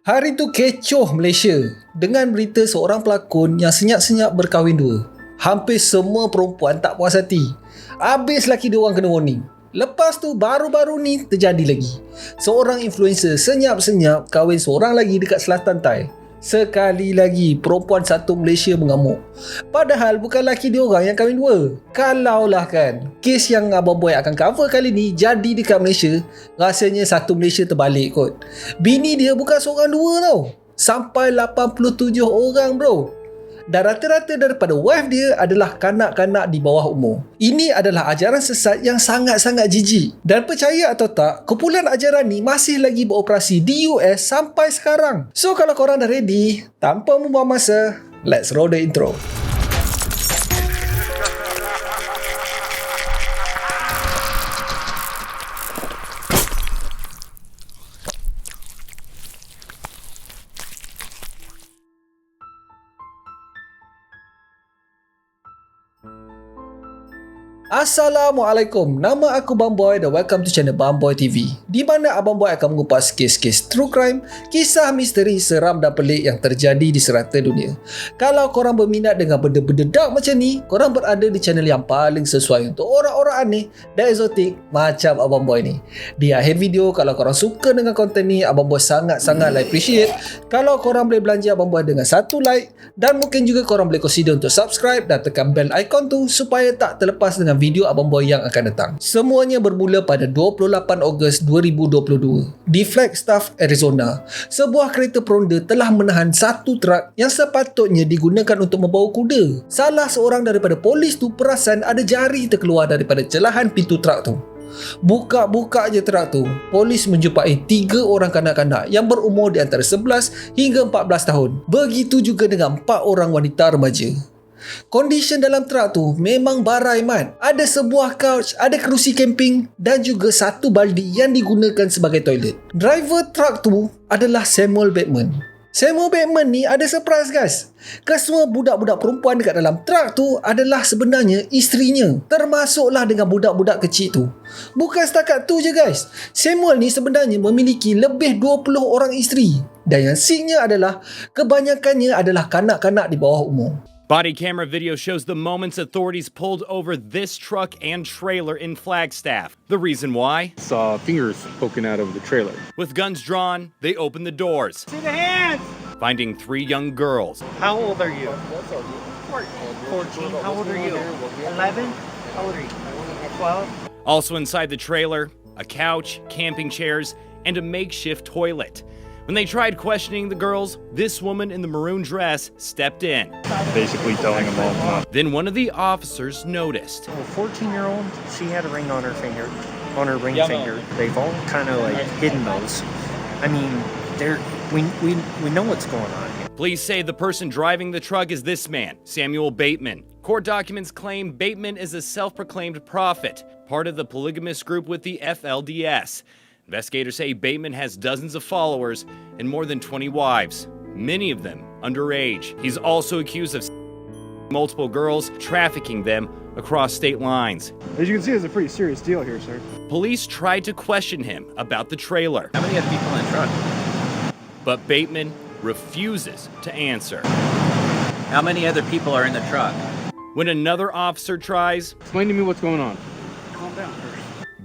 Hari tu kecoh Malaysia dengan berita seorang pelakon yang senyap-senyap berkahwin dua. Hampir semua perempuan tak puas hati. Habis laki dia orang kena warning. Lepas tu baru-baru ni terjadi lagi. Seorang influencer senyap-senyap kahwin seorang lagi dekat Selatan Thai. Sekali lagi perempuan satu Malaysia mengamuk. Padahal bukan laki dia orang yang kahwin dua. Kalaulah kan kes yang Abang Boy akan cover kali ni jadi dekat Malaysia, rasanya satu Malaysia terbalik kot. Bini dia bukan seorang dua tau, sampai 87 orang bro. Dan rata-rata daripada wife dia adalah kanak-kanak di bawah umur. Ini adalah ajaran sesat yang sangat-sangat jijik. Dan percaya atau tak, kumpulan ajaran ni masih lagi beroperasi di US sampai sekarang. So kalau korang dah ready, tanpa membuang masa, let's roll the intro. Assalamualaikum, nama aku Bang Boy dan welcome to channel Bang Boy TV, di mana Abang Boy akan mengupas kes-kes true crime, kisah misteri seram dan pelik yang terjadi di serata dunia. Kalau korang berminat dengan benda-benda dark macam ni, korang berada di channel yang paling sesuai untuk orang-orang aneh dan eksotik macam Abang Boy ni. Di akhir video, kalau korang suka dengan konten ni, Abang Boy sangat-sangat appreciate kalau korang boleh belanja Abang Boy dengan satu like, dan mungkin juga korang boleh consider untuk subscribe dan tekan bell icon tu supaya tak terlepas dengan video Abang Boy yang akan datang. Semuanya bermula pada 28 Ogos 2022 di Flagstaff, Arizona. Sebuah kereta peronda telah menahan satu truk yang sepatutnya digunakan untuk membawa kuda. Salah seorang daripada polis tu perasan ada jari terkeluar daripada celahan pintu truk tu. Buka-buka je truk tu, polis menjumpai 3 orang kanak-kanak yang berumur di antara 11 hingga 14 tahun. Begitu juga dengan 4 orang wanita remaja. Kondisi dalam truk tu memang barai mat. Ada sebuah couch, ada kerusi camping dan juga satu baldi yang digunakan sebagai toilet. Driver truk tu adalah Samuel Bateman. Samuel Bateman ni ada surprise guys. Kesemua budak-budak perempuan dekat dalam truk tu adalah sebenarnya isterinya. Termasuklah dengan budak-budak kecil tu. Bukan setakat tu je guys. Samuel ni sebenarnya memiliki lebih 20 orang isteri. Dan yang sicknya adalah kebanyakannya adalah kanak-kanak di bawah umur. Body camera video shows the moments authorities pulled over this truck and trailer in Flagstaff. The reason why? Saw fingers poking out of the trailer. With guns drawn, they open the doors. See the hands! Finding 3 young girls. How old are you? 14. How old are you? 11? How old are you? 12? Also inside the trailer, a couch, camping chairs, and a makeshift toilet. When they tried questioning the girls, this woman in the maroon dress stepped in. Basically telling them all not. Then one of the officers noticed. A 14-year-old, she had a ring on her finger, on her ring finger. They've all kind of like hidden those. I mean, we know what's going on here. Police say the person driving the truck is this man, Samuel Bateman. Court documents claim Bateman is a self-proclaimed prophet, part of the polygamous group with the FLDS. Investigators say Bateman has dozens of followers and more than 20 wives, many of them underage. He's also accused of multiple girls, trafficking them across state lines. As you can see, it's a pretty serious deal here, sir. Police tried to question him about the trailer, How many other people in the truck? but Bateman refuses to answer. How many other people are in the truck? When another officer tries, Explain to me what's going on. Calm down.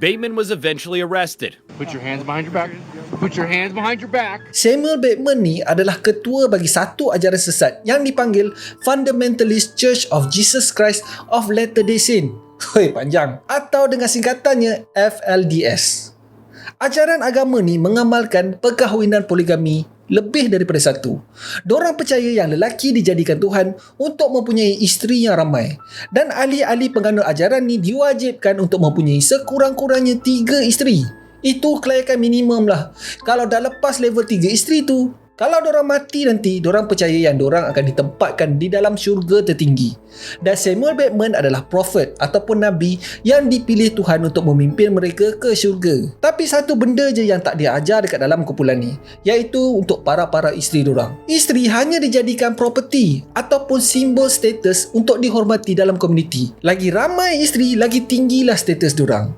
Bateman was eventually arrested. Put your hands behind your back. Put your hands behind your back. Samuel Bateman ni adalah ketua bagi satu ajaran sesat yang dipanggil Fundamentalist Church of Jesus Christ of Latter-day Saints. Hoi, panjang. Atau dengan singkatannya FLDS. Ajaran agama ni mengamalkan perkahwinan poligami lebih daripada satu. Dorang percaya yang lelaki dijadikan Tuhan untuk mempunyai isteri yang ramai. Dan ahli-ahli penganut ajaran ni diwajibkan untuk mempunyai sekurang-kurangnya 3 isteri. Itu kelayakan minimum lah. Kalau dah lepas level 3 isteri tu, kalau dorang mati nanti, dorang percaya yang dorang akan ditempatkan di dalam syurga tertinggi. Dan Samuel Bateman adalah prophet ataupun nabi yang dipilih Tuhan untuk memimpin mereka ke syurga. Tapi satu benda je yang tak diajar dekat dalam kumpulan ni, iaitu untuk para-para isteri dorang. Isteri hanya dijadikan properti ataupun simbol status untuk dihormati dalam komuniti. Lagi ramai isteri, lagi tinggilah status dorang.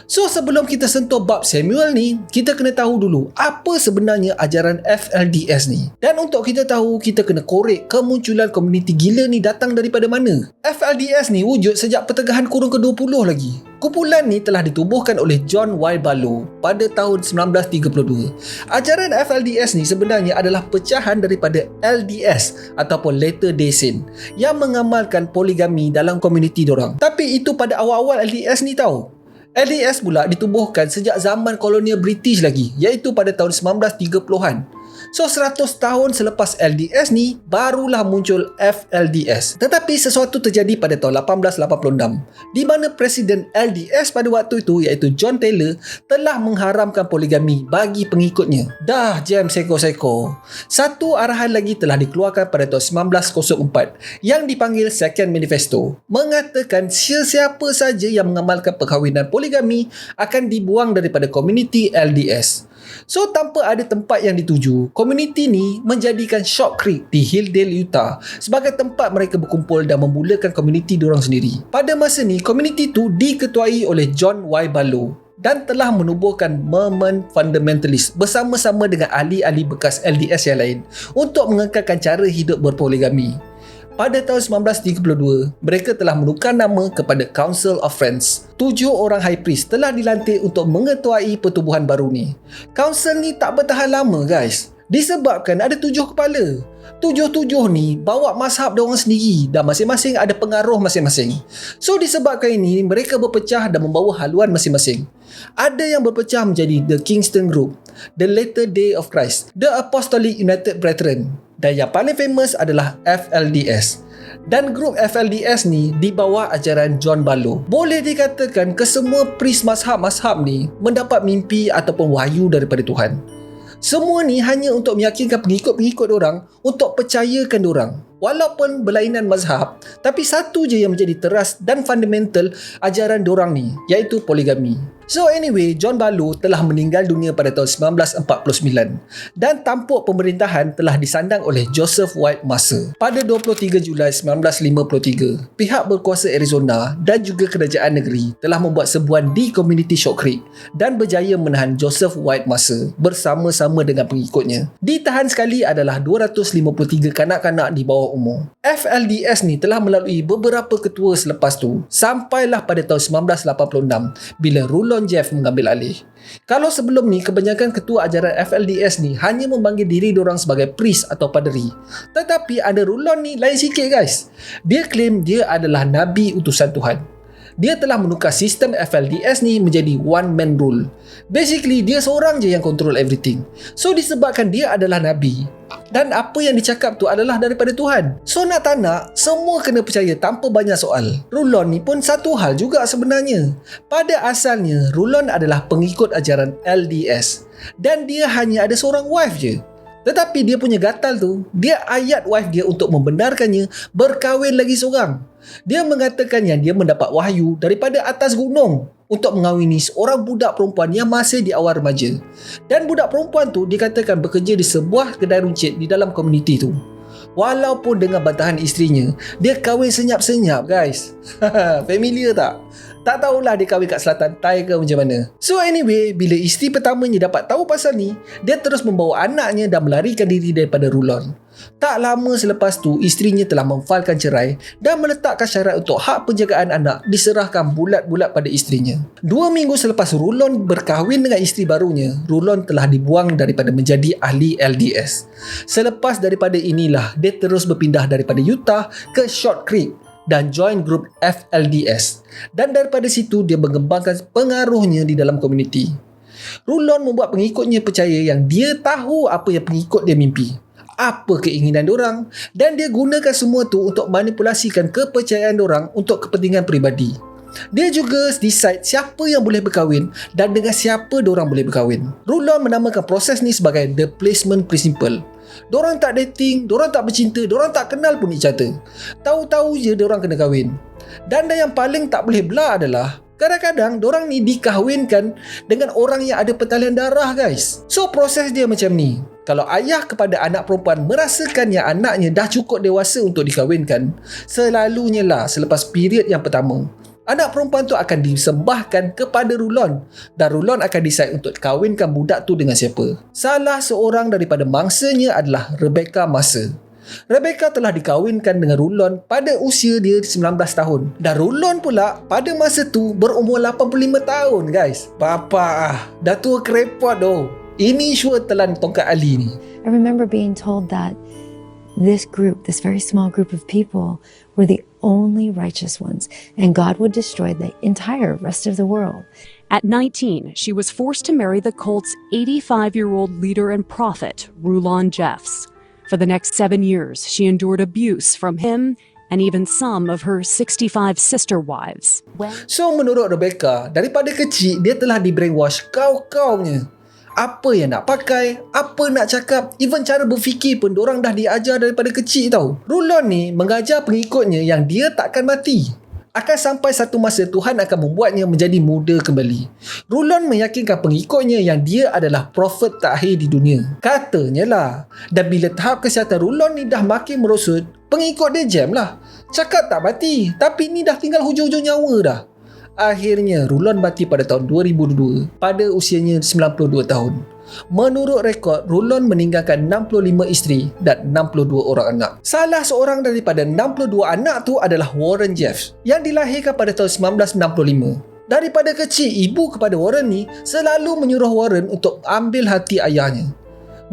So sebelum kita sentuh bab Samuel ni, kita kena tahu dulu apa sebenarnya ajaran FLDS ni. Dan untuk kita tahu, kita kena korek kemunculan komuniti gila ni datang daripada mana. FLDS ni wujud sejak pertengahan kurun ke-20 lagi. Kumpulan ni telah ditubuhkan oleh John Y. Barlow pada tahun 1932. Ajaran FLDS ni sebenarnya adalah pecahan daripada LDS ataupun Latter Day Saint yang mengamalkan poligami dalam komuniti dorang. Tapi itu pada awal-awal LDS ni tahu. LDS pula ditubuhkan sejak zaman kolonial British lagi, iaitu pada tahun 1930-an. So 100 tahun selepas LDS ni, barulah muncul FLDS. Tetapi sesuatu terjadi pada tahun 1886, di mana Presiden LDS pada waktu itu, iaitu John Taylor, telah mengharamkan poligami bagi pengikutnya. Dah jam seko-seko. Satu arahan lagi telah dikeluarkan pada tahun 1904 yang dipanggil Second Manifesto, mengatakan sesiapa saja yang mengamalkan perkahwinan poligami akan dibuang daripada komuniti LDS. So tanpa ada tempat yang dituju, komuniti ni menjadikan Short Creek di Hilldale, Utah sebagai tempat mereka berkumpul dan memulakan komuniti diorang sendiri. Pada masa ni, komuniti tu diketuai oleh John Y. Barlow dan telah menubuhkan Mormon Fundamentalist bersama-sama dengan ahli-ahli bekas LDS yang lain untuk mengekalkan cara hidup berpoligami. Pada tahun 1932, mereka telah menukar nama kepada Council of Friends. 7 orang high priest telah dilantik untuk mengetuai pertubuhan baru ni. Council ni tak bertahan lama guys, disebabkan ada 7 kepala. 7 ni bawa mazhab diorang sendiri dan masing-masing ada pengaruh masing-masing. So disebabkan ini, mereka berpecah dan membawa haluan masing-masing. Ada yang berpecah menjadi The Kingston Group, The Latter Day of Christ, The Apostolic United Brethren, dan yang paling famous adalah FLDS. Dan grup FLDS ni di bawah ajaran John Barlow. Boleh dikatakan kesemua priest mazhab-mazhab ni mendapat mimpi ataupun wahyu daripada Tuhan. Semua ni hanya untuk meyakinkan pengikut-pengikut orang untuk percayakan diorang. Walaupun berlainan mazhab, tapi satu je yang menjadi teras dan fundamental ajaran diorang ni, iaitu poligami. So anyway, John Barlow telah meninggal dunia pada tahun 1949 dan tampuk pemerintahan telah disandang oleh Joseph White Mercer. Pada 23 Julai 1953, pihak berkuasa Arizona dan juga kerajaan negeri telah membuat sebuan di komuniti Short Creek dan berjaya menahan Joseph White Mercer bersama-sama dengan pengikutnya. Ditahan sekali adalah 253 kanak-kanak di bawah umur. FLDS ni telah melalui beberapa ketua selepas tu, sampailah pada tahun 1986 bila Rulon Jeff mengambil alih. Kalau sebelum ni, kebanyakan ketua ajaran FLDS ni hanya memanggil diri diorang sebagai priest atau paderi. Tetapi ada Rulon ni lain sikit guys. Dia claim dia adalah Nabi utusan Tuhan. Dia telah menukar sistem FLDS ni menjadi one man rule. Basically, dia seorang je yang control everything. So disebabkan dia adalah Nabi dan apa yang dicakap tu adalah daripada Tuhan. So nak tak nak, semua kena percaya tanpa banyak soal. Rulon ni pun satu hal juga sebenarnya. Pada asalnya, Rulon adalah pengikut ajaran LDS dan dia hanya ada seorang wife je. Tetapi dia punya gatal tu, dia ayat wife dia untuk membenarkannya berkahwin lagi seorang. Dia mengatakan yang dia mendapat wahyu daripada atas gunung untuk mengahwini seorang budak perempuan yang masih di awal remaja. Dan budak perempuan tu dikatakan bekerja di sebuah kedai runcit di dalam komuniti tu. Walaupun dengan bantahan isterinya, dia kahwin senyap-senyap guys. Familiar tak? Tak tahulah dia kahwin kat selatan Thai ke macam mana. So anyway, bila isteri pertamanya dapat tahu pasal ni, dia terus membawa anaknya dan melarikan diri daripada Rulon. Tak lama selepas tu, isterinya telah memfailkan cerai dan meletakkan syarat untuk hak penjagaan anak diserahkan bulat-bulat pada isterinya. 2 minggu selepas Rulon berkahwin dengan isteri barunya, Rulon telah dibuang daripada menjadi ahli LDS. Selepas daripada inilah, dia terus berpindah daripada Utah ke Short Creek dan join grup FLDS. Dan daripada situ dia mengembangkan pengaruhnya di dalam komuniti. Rulon membuat pengikutnya percaya yang dia tahu apa yang pengikut dia mimpi, apa keinginan diorang, dan dia gunakan semua tu untuk manipulasikan kepercayaan diorang untuk kepentingan peribadi. Dia juga decide siapa yang boleh berkahwin dan dengan siapa diorang boleh berkahwin. Rulon menamakan proses ni sebagai the placement principle. Diorang tak dating, diorang tak bercinta, diorang tak kenal pun each other. Tahu-tahu je diorang kena kahwin. Dan yang paling tak boleh belah adalah kadang-kadang diorang ni dikahwinkan dengan orang yang ada pertalian darah guys. So proses dia macam ni. Kalau ayah kepada anak perempuan merasakan yang anaknya dah cukup dewasa untuk dikahwinkan, selalunya lah selepas period yang pertama, Anak perempuan tu akan disembahkan kepada Rulon dan Rulon akan decide untuk kahwinkan budak tu dengan siapa. Salah seorang daripada mangsanya adalah Rebecca Maser. Rebecca telah dikahwinkan dengan Rulon pada usia dia 19 tahun dan Rulon pula pada masa tu berumur 85 tahun guys. Bapa dah tua kerepot doh. Ini sure telan tongkat Ali ni. I remember being told that this group, this very small group of people, were the only righteous ones, and God would destroy the entire rest of the world. At 19, she was forced to marry the cult's 85-year-old leader and prophet, Rulon Jeffs. For the next 7 years, she endured abuse from him and even some of her 65 sister wives. So menurut Rebecca, daripada kecil dia telah di brainwash kau-kaunya. Apa yang nak pakai, apa nak cakap, even cara berfikir pun dorang dah diajar daripada kecil tau. Rulon ni mengajar pengikutnya yang dia takkan mati. Akan sampai satu masa Tuhan akan membuatnya menjadi muda kembali. Rulon meyakinkan pengikutnya yang dia adalah prophet terakhir di dunia. Katanya lah. Dan bila tahap kesihatan Rulon ni dah makin merosot, pengikut dia jam lah. Cakap tak mati, tapi ni dah tinggal hujung-hujung nyawa dah. Akhirnya Rulon mati pada tahun 2002 pada usianya 92 tahun. Menurut rekod, Rulon meninggalkan 65 isteri dan 62 orang anak. Salah seorang daripada 62 anak tu adalah Warren Jeffs yang dilahirkan pada tahun 1965. Daripada kecil, ibu kepada Warren ni selalu menyuruh Warren untuk ambil hati ayahnya.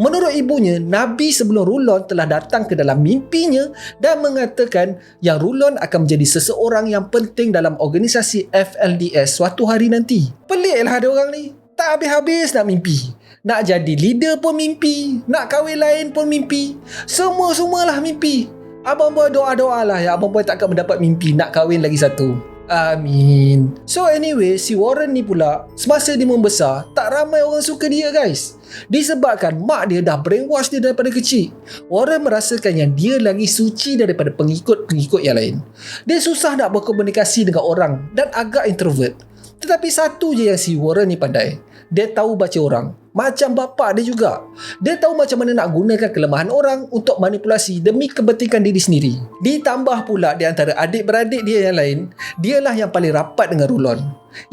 Menurut ibunya, Nabi sebelum Rulon telah datang ke dalam mimpinya dan mengatakan yang Rulon akan menjadi seseorang yang penting dalam organisasi FLDS suatu hari nanti. Peliklah dia orang ni. Tak habis-habis nak mimpi. Nak jadi leader pun mimpi. Nak kahwin lain pun mimpi. Semua-semualah mimpi. Abang Boy doa-doa lah ya Abang Boy takkan mendapat mimpi nak kahwin lagi satu. Amin. So anyway, si Warren ni pula semasa dia membesar, tak ramai orang suka dia guys. Disebabkan mak dia dah brainwash dia daripada kecil. Warren merasakan yang dia lagi suci daripada pengikut-pengikut yang lain. Dia susah nak berkomunikasi dengan orang dan agak introvert. Tetapi satu je yang si Warren ni pandai. Dia tahu baca orang. Macam bapa dia juga. Dia tahu macam mana nak gunakan kelemahan orang untuk manipulasi demi kepentingan diri sendiri. Ditambah pula di antara adik-beradik dia yang lain, dialah yang paling rapat dengan Rulon.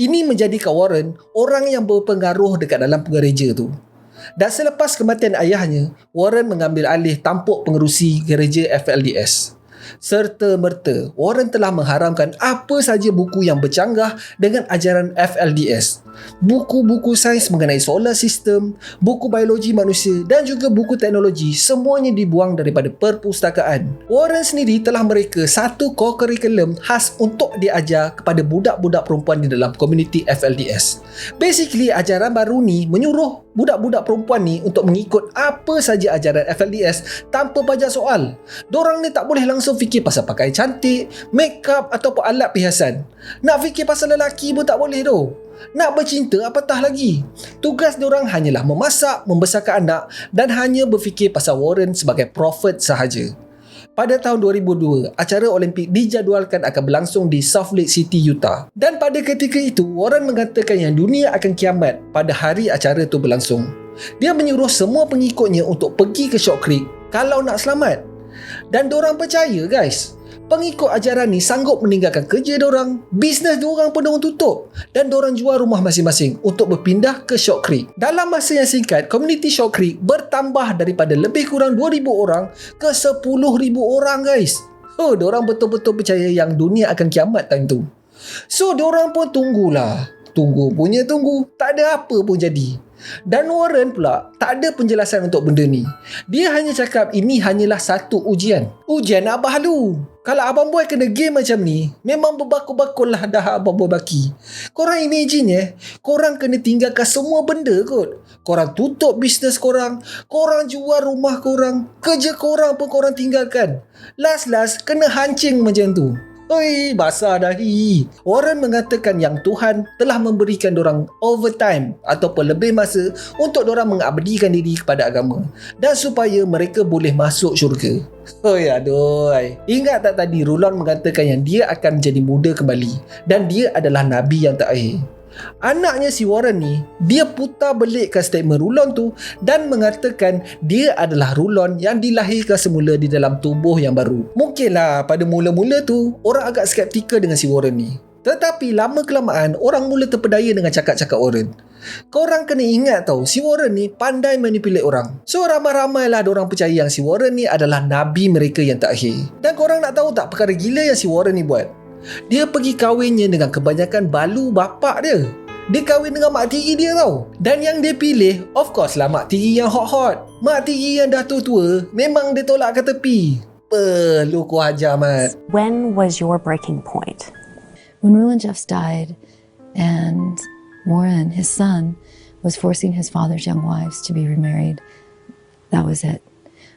Ini menjadikan Warren orang yang berpengaruh dekat dalam gereja tu. Dan selepas kematian ayahnya, Warren mengambil alih tampuk pengerusi gereja FLDS. Serta merta, Warren telah mengharamkan apa saja buku yang bercanggah dengan ajaran FLDS. Buku-buku sains mengenai solar system, buku biologi manusia dan juga buku teknologi semuanya dibuang daripada perpustakaan. Warren sendiri telah mereka satu core curriculum khas untuk diajar kepada budak-budak perempuan di dalam komuniti FLDS. Basically, ajaran baru ni menyuruh budak-budak perempuan ni untuk mengikut apa saja ajaran FLDS tanpa banyak soal. Dorang ni tak boleh langsung fikir pasal pakai cantik, make up ataupun alat perhiasan. Nak fikir pasal lelaki pun tak boleh tu. Nak bercinta apatah lagi. Tugas diorang hanyalah memasak, membesarkan anak dan hanya berfikir pasal Warren sebagai prophet sahaja. Pada tahun 2002, acara Olimpik dijadualkan akan berlangsung di Salt Lake City, Utah. Dan pada ketika itu, Warren mengatakan yang dunia akan kiamat pada hari acara itu berlangsung. Dia menyuruh semua pengikutnya untuk pergi ke Shock Creek kalau nak selamat. Dan diorang percaya guys. Pengikut ajaran ni sanggup meninggalkan kerja diorang, bisnes diorang pun diorang tutup dan diorang jual rumah masing-masing untuk berpindah ke Shock Creek. Dalam masa yang singkat, komuniti Shock Creek bertambah daripada lebih kurang 2,000 orang ke 10,000 orang guys. Diorang betul-betul percaya yang dunia akan kiamat time tu. So diorang pun tunggulah. Tunggu punya tunggu, tak ada apa pun jadi. Dan Warren pula tak ada penjelasan untuk benda ni. Dia hanya cakap ini hanyalah satu ujian. Ujian apa halu? Kalau Abang Boy kena game macam ni, memang berbakul-bakul lah dah Abang Boy baki. Korang imagine korang kena tinggalkan semua benda kot. Korang tutup bisnes korang, korang jual rumah korang, kerja korang pun korang tinggalkan. Last kena hancing macam tu. Oi, basah dahi. Warren mengatakan yang Tuhan telah memberikan dorang overtime ataupun lebih masa untuk dorang mengabdikan diri kepada agama dan supaya mereka boleh masuk syurga. Oi, aduh. Ingat tak tadi Rulon mengatakan yang dia akan menjadi muda kembali dan dia adalah Nabi yang terakhir. Anaknya si Warren ni, dia putar belikkan statement Rulon tu dan mengatakan dia adalah Rulon yang dilahirkan semula di dalam tubuh yang baru. Mungkinlah pada mula-mula tu orang agak skeptikal dengan si Warren ni. Tetapi lama-kelamaan orang mula terpedaya dengan cakap-cakap Warren. Korang kena ingat tau, si Warren ni pandai manipulate orang. So ramai-ramailah diorang percaya yang si Warren ni adalah nabi mereka yang terakhir. Dan korang nak tahu tak perkara gila yang si Warren ni buat? Dia pergi kahwinnya dengan kebanyakan balu bapak dia. Dia kahwin dengan mak tiri dia tau. Dan yang dia pilih, of course lah mak tiri yang hot-hot. Mak tiri yang dah tua-tua, memang dia tolak ke tepi. Lu ku ajar, Mat. When was your breaking point? When Rulon Jeffs died and Warren, his son, was forcing his father's young wives to be remarried, that was it.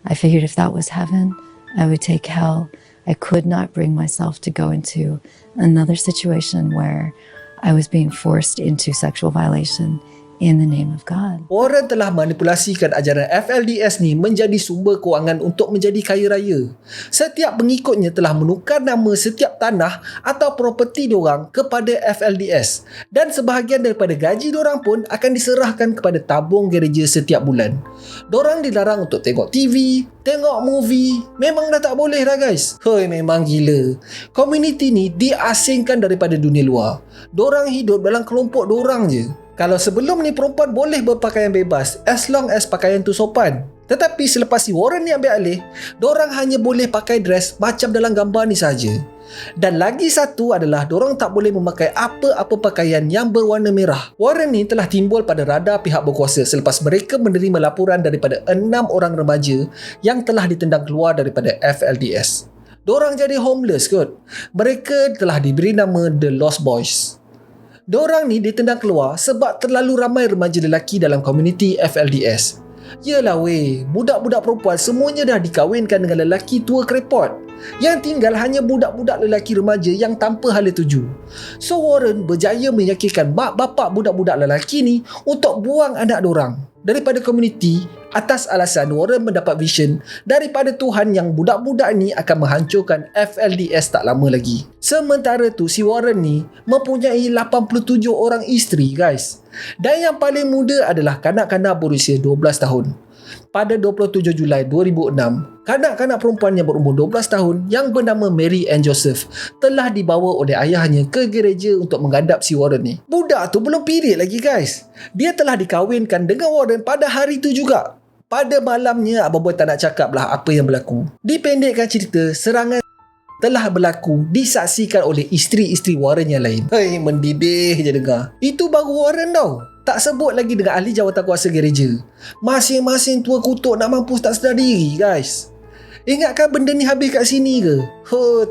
I figured if that was heaven, I would take hell. I could not bring myself to go into another situation where I was being forced into sexual violation in the name of God. Warren telah manipulasikan ajaran FLDS ni menjadi sumber kewangan untuk menjadi kaya raya. Setiap pengikutnya telah menukar nama setiap tanah atau properti diorang kepada FLDS. Dan sebahagian daripada gaji diorang pun akan diserahkan kepada tabung gereja setiap bulan. Diorang dilarang untuk tengok TV, tengok movie. Memang dah tak boleh dah guys. Memang gila. Komuniti ni diasingkan daripada dunia luar. Diorang hidup dalam kelompok diorang je. Kalau sebelum ni perempuan boleh berpakaian bebas as long as pakaian tu sopan. Tetapi selepas si Warren ni ambil alih, dorang hanya boleh pakai dress macam dalam gambar ni saja. Dan lagi satu adalah dorang tak boleh memakai apa-apa pakaian yang berwarna merah. Warren ni telah timbul pada radar pihak berkuasa selepas mereka menerima laporan daripada 6 orang remaja yang telah ditendang keluar daripada FLDS. Dorang jadi homeless kot. Mereka telah diberi nama The Lost Boys. Diorang ni ditendang keluar sebab terlalu ramai remaja lelaki dalam komuniti FLDS. Yelah weh, budak-budak perempuan semuanya dah dikahwinkan dengan lelaki tua krepot. Yang tinggal hanya budak-budak lelaki remaja yang tanpa hala tuju. So Warren berjaya meyakinkan mak bapak budak-budak lelaki ni untuk buang anak diorang daripada komuniti atas alasan Warren mendapat vision daripada Tuhan yang budak-budak ni akan menghancurkan FLDS tak lama lagi. Sementara tu si Warren ni mempunyai 87 orang isteri guys. Dan yang paling muda adalah kanak-kanak berusia 12 tahun. Pada 27 Julai 2006, kanak-kanak perempuan yang berumur 12 tahun yang bernama Mary and Joseph telah dibawa oleh ayahnya ke gereja untuk menghadap si Warren ni. Budak tu belum period lagi guys. Dia telah dikahwinkan dengan Warren pada hari tu juga. Pada malamnya, Abang Boy tak nak cakap lah apa yang berlaku. Dipendekkan cerita, serangan telah berlaku disaksikan oleh isteri-isteri Warren yang lain. Mendidih je dengar. Itu baru Warren tau. Tak sebut lagi dengan ahli jawatan kuasa gereja. Masing-masing tua kutuk nak mampus tak sedar diri guys. Ingatkan benda ni habis kat sini ke?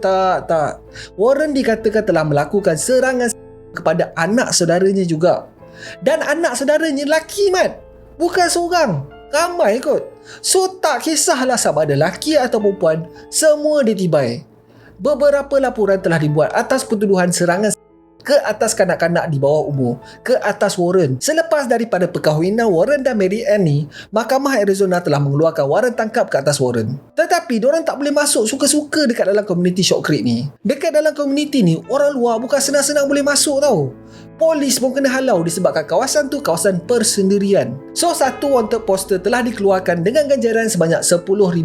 Tak. Warren dikatakan telah melakukan serangan kepada anak saudaranya juga. Dan anak saudaranya lelaki Mat. Bukan seorang. Ramai kot. So tak kisahlah sama ada lelaki atau perempuan, semua ditibai. Beberapa laporan telah dibuat atas pertuduhan serangan ke atas kanak-kanak di bawah umur ke atas Warren. Selepas daripada perkahwinan Warren dan Mary Ann ni, Mahkamah Arizona telah mengeluarkan waran tangkap ke atas Warren. Tetapi diorang tak boleh masuk suka-suka dekat dalam komuniti Shock Creek ni. Dekat dalam komuniti ni, orang luar bukan senang-senang boleh masuk tau. Polis pun kena halau disebabkan kawasan tu kawasan persendirian. So satu wanted poster telah dikeluarkan dengan ganjaran sebanyak $10,000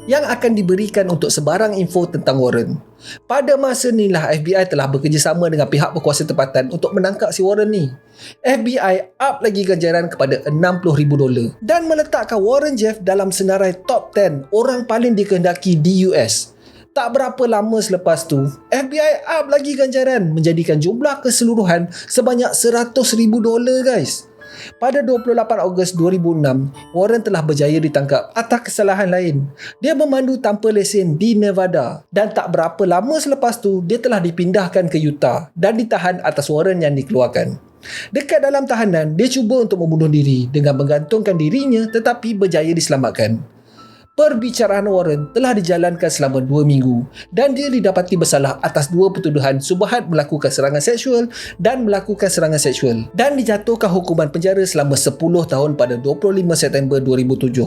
yang akan diberikan untuk sebarang info tentang Warren. Pada masa inilah FBI telah bekerjasama dengan pihak berkuasa tempatan untuk menangkap si Warren ni. FBI up lagi ganjaran kepada $60,000 dan meletakkan Warren Jeff dalam senarai top 10 orang paling dikehendaki di US. Tak berapa lama selepas tu, FBI up lagi ganjaran menjadikan jumlah keseluruhan sebanyak $100,000 guys. Pada 28 Ogos 2006, Warren telah berjaya ditangkap atas kesalahan lain. Dia memandu tanpa lesen di Nevada. Dan tak berapa lama selepas tu, dia telah dipindahkan ke Utah dan ditahan atas waran yang dikeluarkan. Dekat dalam tahanan, dia cuba untuk membunuh diri dengan menggantungkan dirinya tetapi berjaya diselamatkan. Perbicaraan Warren telah dijalankan selama 2 minggu dan dia didapati bersalah atas 2 pertuduhan subahat melakukan serangan seksual dan melakukan serangan seksual dan dijatuhkan hukuman penjara selama 10 tahun pada 25 September 2007.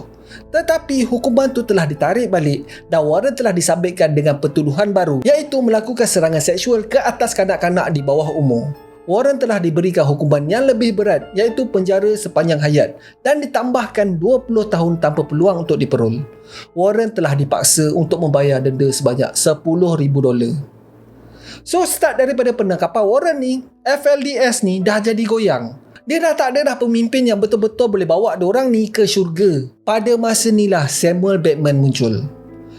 Tetapi hukuman itu telah ditarik balik dan Warren telah disabitkan dengan pertuduhan baru iaitu melakukan serangan seksual ke atas kanak-kanak di bawah umur. Warren telah diberikan hukuman yang lebih berat iaitu penjara sepanjang hayat dan ditambahkan 20 tahun tanpa peluang untuk diperol. Warren telah dipaksa untuk membayar denda sebanyak $10,000. So start daripada penangkapan Warren ni, FLDS ni dah jadi goyang. Dia dah tak ada dah pemimpin yang betul-betul boleh bawa diorang ni ke syurga. Pada masa ni lah Samuel Bateman muncul.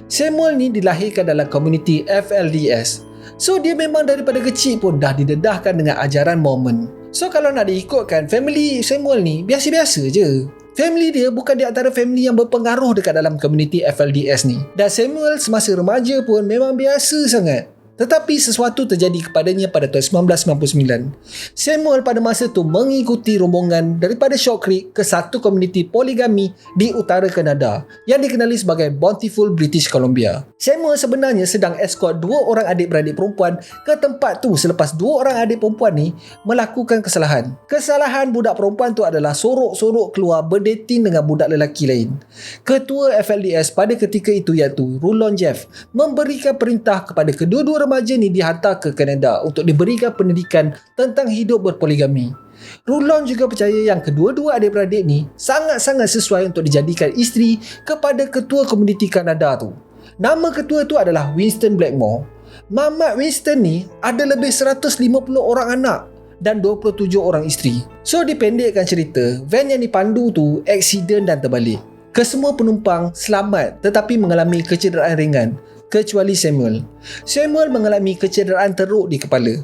Samuel ni dilahirkan dalam komuniti FLDS. So dia memang daripada kecil pun dah didedahkan dengan ajaran Mormon. So kalau nak diikutkan, family Samuel ni biasa-biasa je. Family dia bukan di antara family yang berpengaruh dekat dalam komuniti FLDS ni. Dan Samuel semasa remaja pun memang biasa sangat. Tetapi sesuatu terjadi kepadanya pada tahun 1999. Samuel pada masa tu mengikuti rombongan daripada Short Creek ke satu komuniti poligami di utara Kanada yang dikenali sebagai Bountiful, British Columbia. Samuel sebenarnya sedang escort 2 orang adik-beradik perempuan ke tempat tu selepas 2 orang adik perempuan ni melakukan kesalahan. Kesalahan budak perempuan tu adalah sorok-sorok keluar berdating dengan budak lelaki lain. Ketua FLDS pada ketika itu iaitu Rulon Jeff memberikan perintah kepada kedua-dua remaja ni dihantar ke Kanada untuk diberikan pendidikan tentang hidup berpoligami. Rulon juga percaya yang kedua-dua adik-beradik ni sangat-sangat sesuai untuk dijadikan isteri kepada ketua komuniti Kanada tu. Nama ketua tu adalah Winston Blackmore. Mamat Winston ni ada lebih 150 orang anak dan 27 orang isteri. So dipendekkan cerita, van yang dipandu tu aksiden dan terbalik. Kesemua penumpang selamat tetapi mengalami kecederaan ringan kecuali Samuel. Samuel mengalami kecederaan teruk di kepala.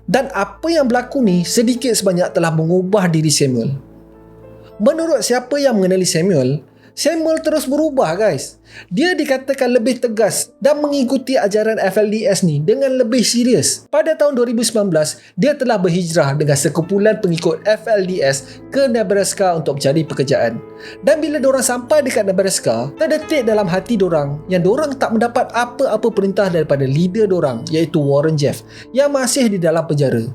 Dan apa yang berlaku ni sedikit sebanyak telah mengubah diri Samuel. Menurut siapa yang mengenali Samuel, Samuel terus berubah guys. Dia dikatakan lebih tegas dan mengikuti ajaran FLDS ni dengan lebih serius. Pada tahun 2019, dia telah berhijrah dengan sekumpulan pengikut FLDS ke Nebraska untuk mencari pekerjaan. Dan bila diorang sampai dekat Nebraska, terdetik dalam hati diorang yang diorang tak mendapat apa-apa perintah daripada leader diorang iaitu Warren Jeff yang masih di dalam penjara.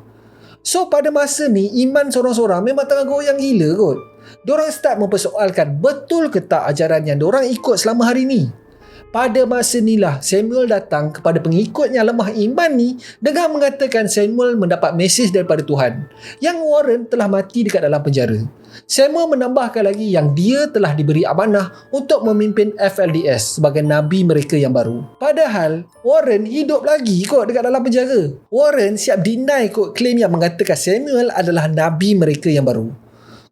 So pada masa ni iman sorang-sorang memang tengah goyang gila kot. Diorang start mempersoalkan betul ke tak ajaran yang diorang ikut selama hari ni. Pada masa inilah Samuel datang kepada pengikut yang lemah iman ni dengan mengatakan Samuel mendapat mesej daripada Tuhan yang Warren telah mati dekat dalam penjara. Samuel menambahkan lagi yang dia telah diberi amanah untuk memimpin FLDS sebagai nabi mereka yang baru. Padahal Warren hidup lagi kot dekat dalam penjara. Warren siap deny kot klaim yang mengatakan Samuel adalah nabi mereka yang baru.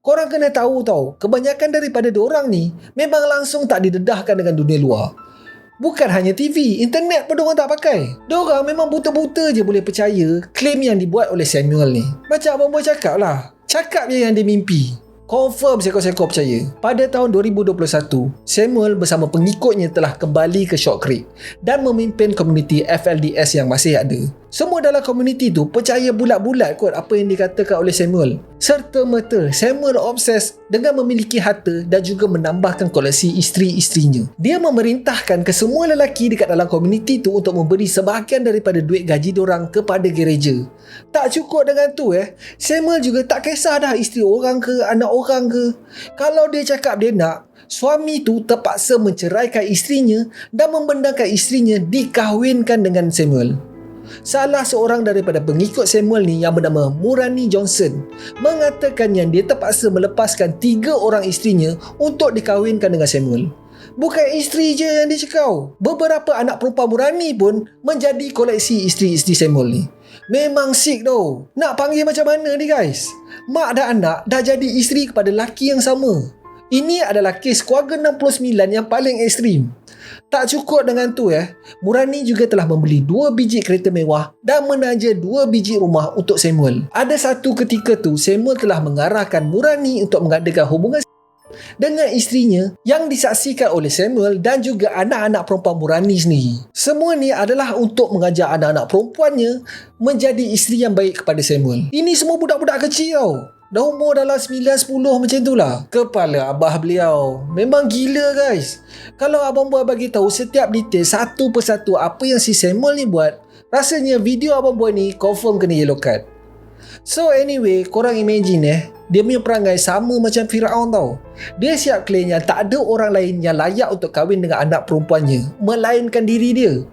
Korang kena tahu tau, kebanyakan daripada diorang ni memang langsung tak didedahkan dengan dunia luar. Bukan hanya TV, internet pun diorang tak pakai. Diorang memang buta-buta je boleh percaya klaim yang dibuat oleh Samuel ni. Macam Abang Boy cakap lah, cakap je yang dia mimpi. Confirm seko-seko percaya. Pada tahun 2021, Samuel bersama pengikutnya telah kembali ke Short Creek dan memimpin komuniti FLDS yang masih ada. Semua dalam komuniti tu percaya bulat-bulat kot apa yang dikatakan oleh Samuel. Serta merta Samuel obses dengan memiliki harta dan juga menambahkan koleksi isteri-isterinya. Dia memerintahkan ke semua lelaki dekat dalam komuniti tu untuk memberi sebahagian daripada duit gaji diorang kepada gereja. Tak cukup dengan tu Samuel juga tak kisah dah isteri orang ke anak orang ke. Kalau dia cakap dia nak, suami tu terpaksa menceraikan isterinya dan membenarkan isterinya dikahwinkan dengan Samuel. Salah seorang daripada pengikut Samuel ni yang bernama Murani Johnson mengatakan yang dia terpaksa melepaskan 3 orang isterinya untuk dikahwinkan dengan Samuel. Bukan isteri je yang dicekau, beberapa anak perempuan Murani pun menjadi koleksi isteri-isteri Samuel ni. Memang sick tau. Nak panggil macam mana ni guys? Mak dan anak dah jadi isteri kepada lelaki yang sama. Ini adalah kes keluarga 69 yang paling ekstrim. Tak cukup dengan tu Murani juga telah membeli 2 biji kereta mewah dan menaja 2 biji rumah untuk Samuel. Ada satu ketika tu Samuel telah mengarahkan Murani untuk mengadakan hubungan dengan isterinya yang disaksikan oleh Samuel dan juga anak-anak perempuan Murani sendiri. Semua ni adalah untuk mengajar anak-anak perempuannya menjadi isteri yang baik kepada Samuel. Ini semua budak-budak kecil tau. Dah umur dalam 9-10 macam tu lah. Kepala abah beliau memang gila guys. Kalau Abang Boy bagi tahu setiap detail satu persatu apa yang si Samuel ni buat, rasanya video Abang Boy ni confirm kena yellow card. So anyway, korang imagine dia punya perangai sama macam Firaun tau. Dia siap claim yang tak ada orang lain yang layak untuk kahwin dengan anak perempuannya melainkan diri dia.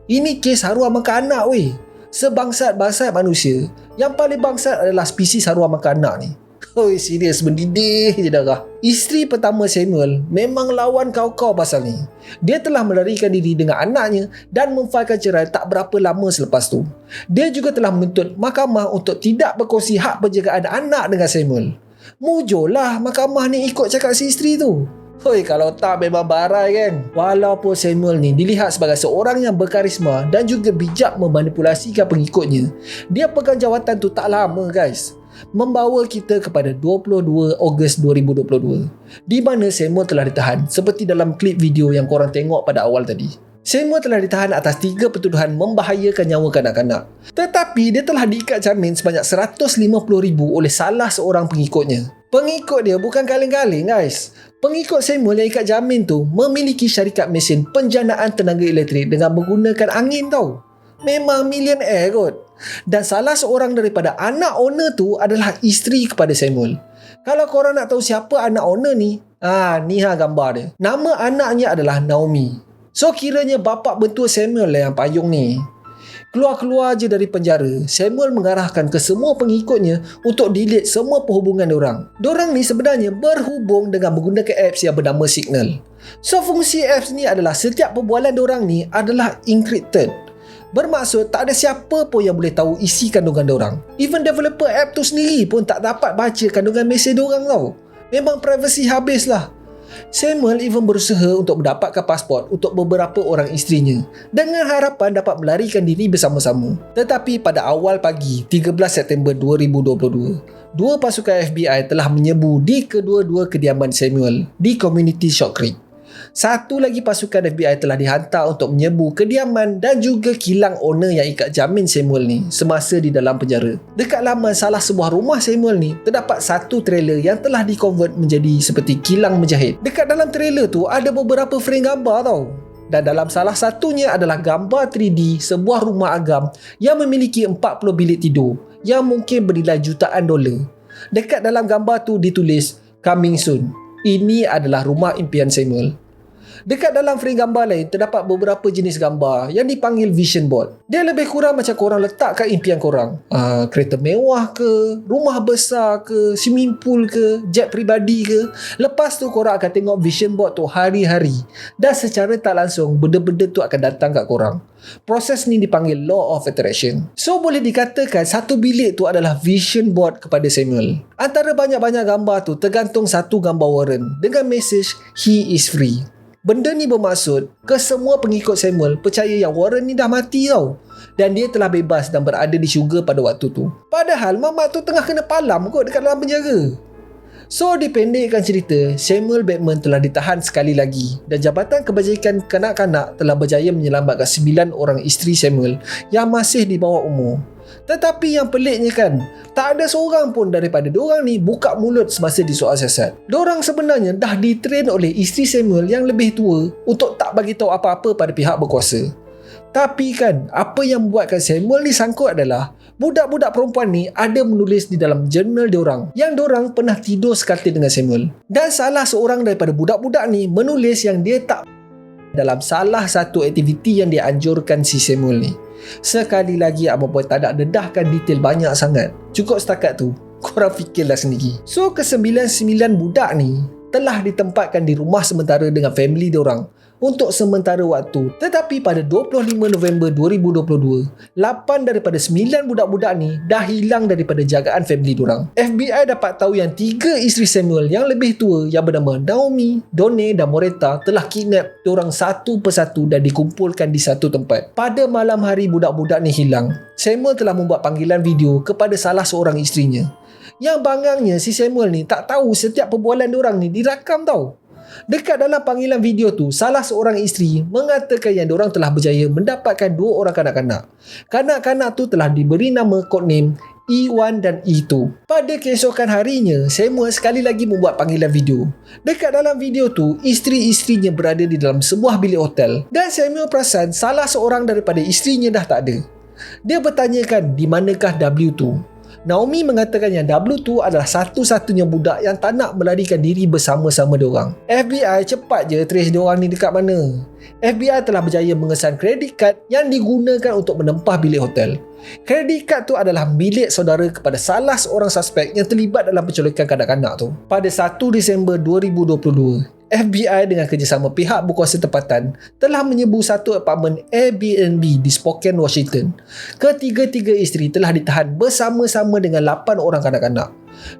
Ini kes haruan makan anak weh. Sebangsat-bangsat manusia, yang paling bangsat adalah spesies haruan makan anak ni. Hoi, serius mendidih je darah. Isteri pertama Samuel memang lawan kau-kau pasal ni. Dia telah melarikan diri dengan anaknya dan memfailkan cerai tak berapa lama selepas tu. Dia juga telah menuntut mahkamah untuk tidak berkongsi hak penjagaan anak dengan Samuel. Mujurlah mahkamah ni ikut cakap si isteri tu. Hoi, kalau tak memang barai kan. Walaupun Samuel ni dilihat sebagai seorang yang berkarisma dan juga bijak memanipulasikan pengikutnya, dia pegang jawatan tu tak lama guys. Membawa kita kepada 22 Ogos 2022 di mana Samuel telah ditahan seperti dalam klip video yang korang tengok pada awal tadi. Samuel telah ditahan atas 3 pertuduhan membahayakan nyawa kanak-kanak. Tetapi dia telah diikat jamin sebanyak $150,000 oleh salah seorang pengikutnya. Pengikut dia bukan kaleng-kaleng guys. Pengikut Samuel yang ikat jamin tu memiliki syarikat mesin penjanaan tenaga elektrik dengan menggunakan angin tau. Memang millionaire kot. Dan salah seorang daripada anak owner tu adalah isteri kepada Samuel. Kalau korang nak tahu siapa anak owner ni, ni gambar dia. Nama anaknya adalah Naomi. So kiranya bapak bentua Samuel lah yang payung ni. Keluar-keluar je dari penjara, Samuel mengarahkan ke semua pengikutnya untuk delete semua perhubungan diorang. Diorang ni sebenarnya berhubung dengan menggunakan apps yang bernama Signal. So fungsi apps ni adalah setiap perbualan diorang ni adalah encrypted. Bermaksud tak ada siapa pun yang boleh tahu isi kandungan diorang. Even developer app tu sendiri pun tak dapat baca kandungan mesej diorang tau. Memang privacy habis lah. Samuel even berusaha untuk mendapatkan pasport untuk beberapa orang isterinya dengan harapan dapat melarikan diri bersama-sama. Tetapi pada awal pagi 13 September 2022, 2 pasukan FBI telah menyebu di kedua-dua kediaman Samuel di komuniti Short Creek. Satu lagi pasukan FBI telah dihantar untuk menyebu kediaman dan juga kilang owner yang ikat jamin Samuel ni semasa di dalam penjara. Dekat laman salah sebuah rumah Samuel ni, terdapat satu trailer yang telah dikonvert menjadi seperti kilang menjahit. Dekat dalam trailer tu ada beberapa frame gambar tau. Dan dalam salah satunya adalah gambar 3D sebuah rumah agam yang memiliki 40 bilik tidur yang mungkin bernilai jutaan dolar. Dekat dalam gambar tu ditulis "Coming soon". Ini adalah rumah impian Samuel. Dekat dalam frame gambar lain terdapat beberapa jenis gambar yang dipanggil vision board. Dia lebih kurang macam korang letakkan impian korang. Kereta mewah ke, rumah besar ke, swimming pool ke, jet peribadi ke. Lepas tu korang akan tengok vision board tu hari-hari. Dan secara tak langsung benda-benda tu akan datang kat korang. Proses ni dipanggil law of attraction. So boleh dikatakan satu bilik tu adalah vision board kepada Samuel. Antara banyak-banyak gambar tu tergantung satu gambar Warren dengan mesej "He is free". Benda ni bermaksud ke semua pengikut Samuel percaya yang Warren ni dah mati tau. Dan dia telah bebas dan berada di syurga pada waktu tu. Padahal mamat tu tengah kena palam kot dekat dalam penjara. So dipendekkan cerita, Samuel Bateman telah ditahan sekali lagi dan Jabatan Kebajikan Kanak-kanak telah berjaya menyelamatkan 9 orang isteri Samuel yang masih di bawah umur. Tetapi yang peliknya kan, tak ada seorang pun daripada diorang ni buka mulut semasa disoal siasat. Diorang sebenarnya dah ditrain oleh isteri Samuel yang lebih tua untuk tak bagi tahu apa-apa pada pihak berkuasa. Tapi kan, apa yang membuatkan Samuel ni sangkut adalah budak-budak perempuan ni ada menulis di dalam jurnal diorang yang diorang pernah tidur sekatil dengan Samuel. Dan salah seorang daripada budak-budak ni menulis yang dia tak dalam salah satu aktiviti yang dianjurkan si Samuel ni. Sekali lagi Abang Boy tak nak dedahkan detail banyak sangat. Cukup setakat tu, korang fikirlah sendiri. So ke-99 budak ni telah ditempatkan di rumah sementara dengan family diorang untuk sementara waktu. Tetapi pada 25 November 2022, 8 daripada 9 budak-budak ni dah hilang daripada jagaan family diorang. FBI dapat tahu yang 3 isteri Samuel yang lebih tua yang bernama Naomi, Donne dan Moretta telah kidnap diorang satu persatu dan dikumpulkan di satu tempat. Pada malam hari budak-budak ni hilang, Samuel telah membuat panggilan video kepada salah seorang isterinya. Yang bangangnya si Samuel ni tak tahu setiap perbualan diorang ni dirakam tau. Dekat dalam panggilan video tu, salah seorang isteri mengatakan yang diorang telah berjaya mendapatkan 2 orang kanak-kanak. Kanak-kanak tu telah diberi nama codename E1 dan E2. Pada keesokan harinya, Samuel sekali lagi membuat panggilan video. Dekat dalam video tu, isteri-isterinya berada di dalam sebuah bilik hotel dan Samuel perasan salah seorang daripada isterinya dah tak ada. Dia bertanyakan di manakah W2. Naomi mengatakan yang W2 adalah satu-satunya budak yang tak nak melarikan diri bersama-sama diorang. FBI cepat je trace diorang ni dekat mana. FBI telah berjaya mengesan kredit kad yang digunakan untuk menempah bilik hotel. Kredit kad tu adalah milik saudara kepada salah seorang suspek yang terlibat dalam penculikan kanak-kanak tu. Pada 1 Disember 2022, FBI dengan kerjasama pihak berkuasa tempatan telah menyerbu satu apartmen Airbnb di Spokane, Washington. Ketiga-tiga isteri telah ditahan bersama-sama dengan 8 orang kanak-kanak.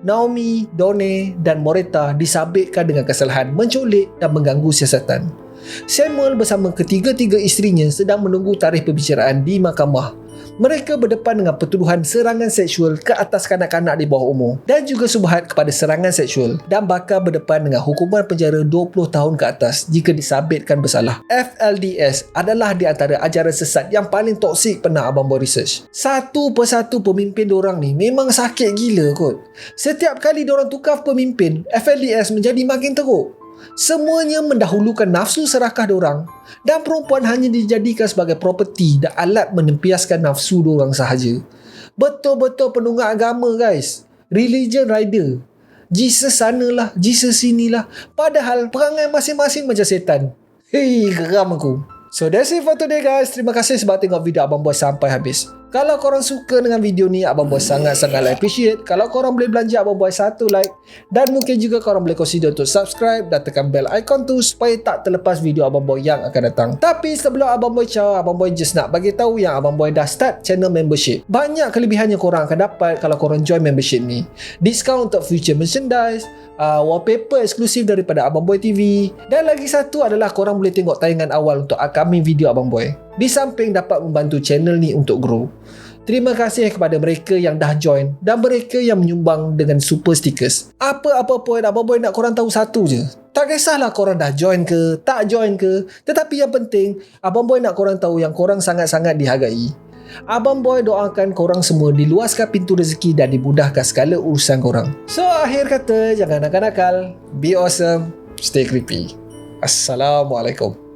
Naomi, Donnell dan Moretta disabitkan dengan kesalahan menculik dan mengganggu siasatan. Samuel bersama ketiga-tiga isterinya sedang menunggu tarikh pembicaraan di mahkamah. Mereka berdepan dengan pertuduhan serangan seksual ke atas kanak-kanak di bawah umur dan juga subhat kepada serangan seksual dan bakal berdepan dengan hukuman penjara 20 tahun ke atas jika disabitkan bersalah. FLDS adalah di antara ajaran sesat yang paling toksik pernah Abang Boy research. Satu persatu pemimpin diorang ni memang sakit gila kot. Setiap kali diorang tukar pemimpin, FLDS menjadi makin teruk. Semuanya mendahulukan nafsu serakah diorang dan perempuan hanya dijadikan sebagai properti dan alat menempiaskan nafsu diorang sahaja. Betul-betul penunggak agama guys. Religion rider. Jesus sanalah, Jesus sinilah. Padahal perangai masing-masing macam setan. Hei, geram aku. So that's it for today guys. Terima kasih sebab tengok video Abang Boy sampai habis. Kalau korang suka dengan video ni, Abang Boy sangat-sangat appreciate. Kalau korang boleh belanja Abang Boy satu like. Dan mungkin juga korang boleh consider untuk subscribe dan tekan bell icon tu supaya tak terlepas video Abang Boy yang akan datang. Tapi sebelum Abang Boy ciao, Abang Boy just nak bagi tahu yang Abang Boy dah start channel membership. Banyak kelebihan yang korang akan dapat kalau korang join membership ni. Diskaun untuk future merchandise, wallpaper eksklusif daripada Abang Boy TV, dan lagi satu adalah korang boleh tengok tayangan awal untuk upcoming video Abang Boy. Di samping dapat membantu channel ni untuk grow. Terima kasih kepada mereka yang dah join dan mereka yang menyumbang dengan super stickers. Apa-apa pun Abang Boy nak korang tahu satu je. Tak kisahlah korang dah join ke, tak join ke, tetapi yang penting Abang Boy nak korang tahu yang korang sangat-sangat dihargai. Abang Boy doakan korang semua diluaskan pintu rezeki dan dimudahkan segala urusan korang. So akhir kata, jangan nakal-nakal, be awesome, stay creepy. Assalamualaikum.